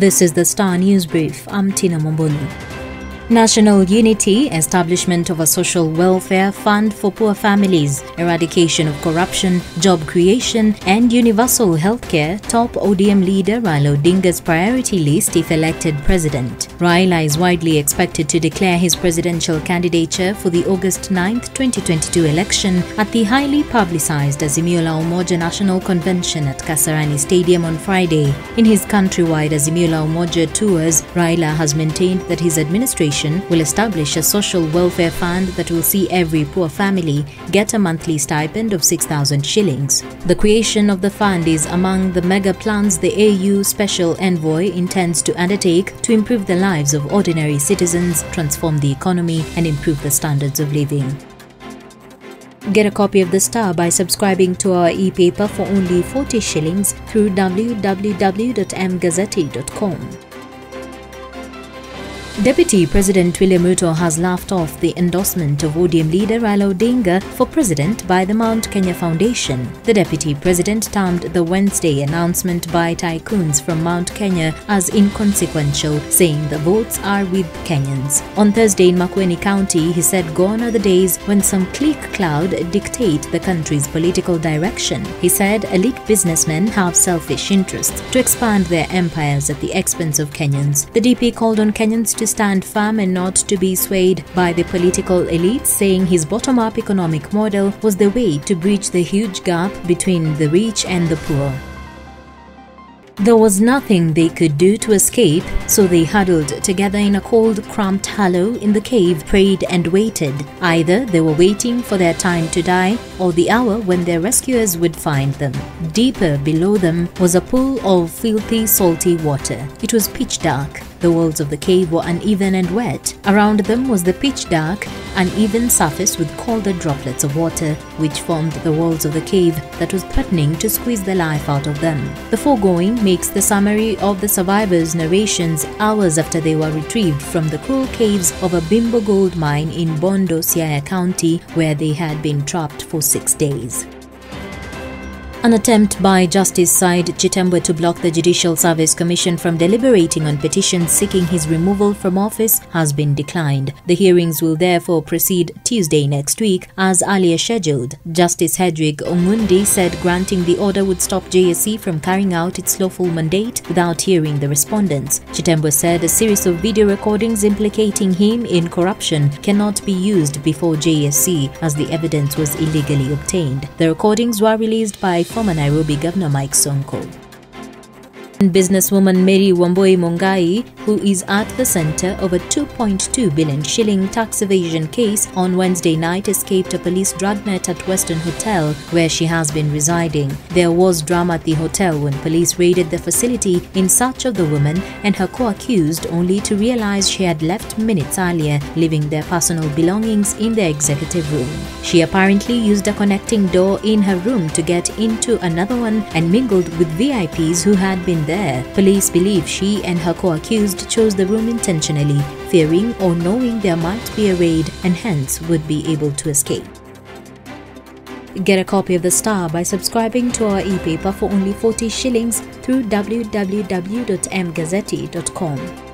This is the Star News Brief. I'm Tina Mombonu. National unity, establishment of a social welfare fund for poor families, eradication of corruption, job creation, and universal healthcare top ODM leader Raila Odinga's priority list if elected president. Raila is widely expected to declare his presidential candidature for the August 9, 2022 election at the highly publicized Azimio la Umoja National Convention at Kasarani Stadium on Friday. In his countrywide Azimio la Umoja tours, Raila has maintained that his administration will establish a social welfare fund that will see every poor family get a monthly stipend of 6,000 shillings. The creation of the fund is among the mega plans the AU Special Envoy intends to undertake to improve the lives of ordinary citizens, transform the economy, and improve the standards of living. Get a copy of The Star by subscribing to our e-paper for only 40 shillings through www.mgazzetti.com. Deputy President William Ruto has laughed off the endorsement of ODM leader Raila Odinga for president by the Mount Kenya Foundation. The Deputy President termed the Wednesday announcement by tycoons from Mount Kenya as inconsequential, saying the votes are with Kenyans. On Thursday in Makueni County, he said gone are the days when some clique cloud dictate the country's political direction. He said elite businessmen have selfish interests to expand their empires at the expense of Kenyans. The DP called on Kenyans to stand firm and not to be swayed by the political elites, saying his bottom-up economic model was the way to bridge the huge gap between the rich and the poor. There was nothing they could do to escape, so they huddled together in a cold, cramped hollow in the cave, prayed and waited. Either they were waiting for their time to die or the hour when their rescuers would find them. Deeper below them was a pool of filthy, salty water. It was pitch dark. The walls of the cave were uneven and wet. Around them was the pitch-dark, uneven surface with colder droplets of water, which formed the walls of the cave that was threatening to squeeze the life out of them. The foregoing makes the summary of the survivors' narrations hours after they were retrieved from the cruel caves of a Bimbo gold mine in Bondo, Siaya County, where they had been trapped for 6 days. An attempt by Justice Said Chitembwe to block the Judicial Service Commission from deliberating on petitions seeking his removal from office has been declined. The hearings will therefore proceed Tuesday next week as earlier scheduled. Justice Hedwig Ongundi said granting the order would stop JSC from carrying out its lawful mandate without hearing the respondents. Chitembwe said a series of video recordings implicating him in corruption cannot be used before JSC as the evidence was illegally obtained. The recordings were released by former Nairobi Governor Mike Sonko. Businesswoman Mary Wamboi Mongai, who is at the center of a 2.2 billion shilling tax evasion case, on Wednesday night escaped a police dragnet at Western Hotel, where she has been residing. There was drama at the hotel when police raided the facility in search of the woman and her co-accused, only to realize she had left minutes earlier, leaving their personal belongings in the executive room. She apparently used a connecting door in her room to get into another one and mingled with VIPs who had been there. Police believe she and her co-accused chose the room intentionally, fearing or knowing there might be a raid and hence would be able to escape. Get a copy of The Star by subscribing to our e-paper for only 40 shillings through www.mgazzetti.com.